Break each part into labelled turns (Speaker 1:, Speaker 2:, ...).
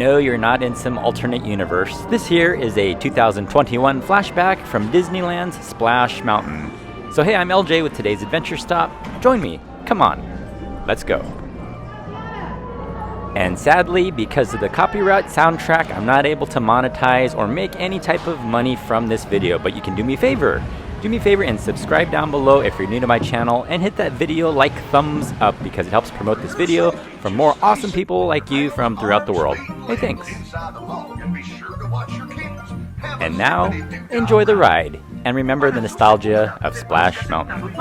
Speaker 1: no, you're not in some alternate universe. This here is a 2021 flashback from Disneyland's Splash Mountain. So hey, I'm LJ with today's adventure stop. Join me. Come on. Let's go. And sadly, because of the copyright soundtrack, I'm not able to monetize or make any type of money from this video, but you can do me a favor. Do me a favor and subscribe down below if you're new to my channel, and hit that video like thumbs up because it helps promote this video for more awesome people like you from throughout the world. Hey, thanks. And now, enjoy the ride, and remember the nostalgia of Splash Mountain.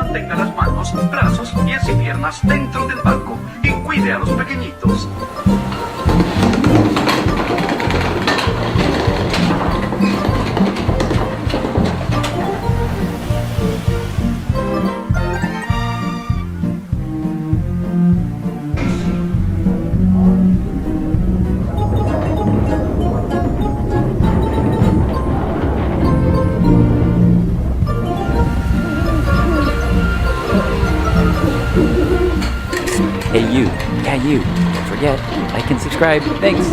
Speaker 1: Hey you, yeah you, don't forget, like and subscribe, thanks!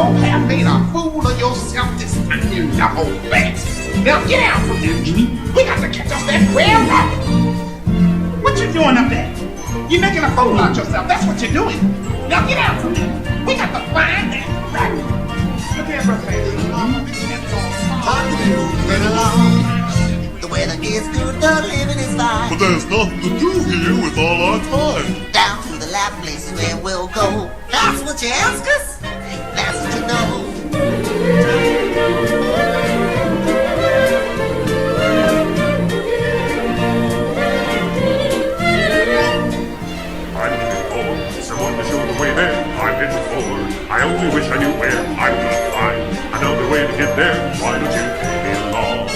Speaker 2: Have made a fool of yourself this time, you knucklehead. Now get out from there, Jimmy. We got to catch us that rare rabbit. What you doing up there? You're making a fool out of yourself. That's what you're doing. Now get out from there. We got to find that rabbit. Look here, brother.
Speaker 3: The weather is good, the living is fine.
Speaker 4: But there's nothing to do here with all our time.
Speaker 3: Down to the lab place where we'll go. That's what you ask us? That's what you know.
Speaker 4: I'm looking forward to someone to show the way there. I've been before. I only wish I knew where. I'm gonna find another way to get there. Why don't you take me along?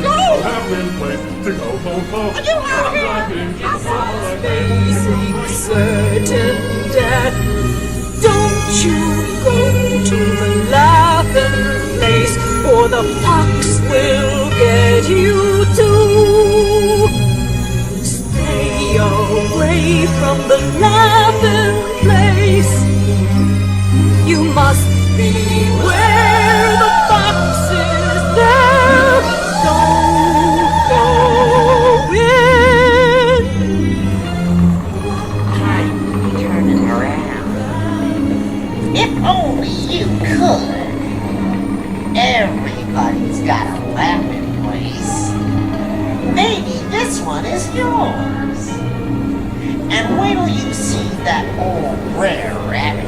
Speaker 5: Go!
Speaker 4: to go,
Speaker 5: Facing certain death. Don't you go to the laughing place, or the fox will get you too. Stay away from the laughing place. You must beware the fox is there. Don't go in.
Speaker 3: I'm turning around. If only you could. Everybody's got a laughing place. Maybe this one is yours. And wait till you see that old rare rabbit.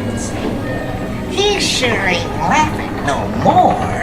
Speaker 3: He sure ain't laughing no more.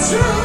Speaker 3: True.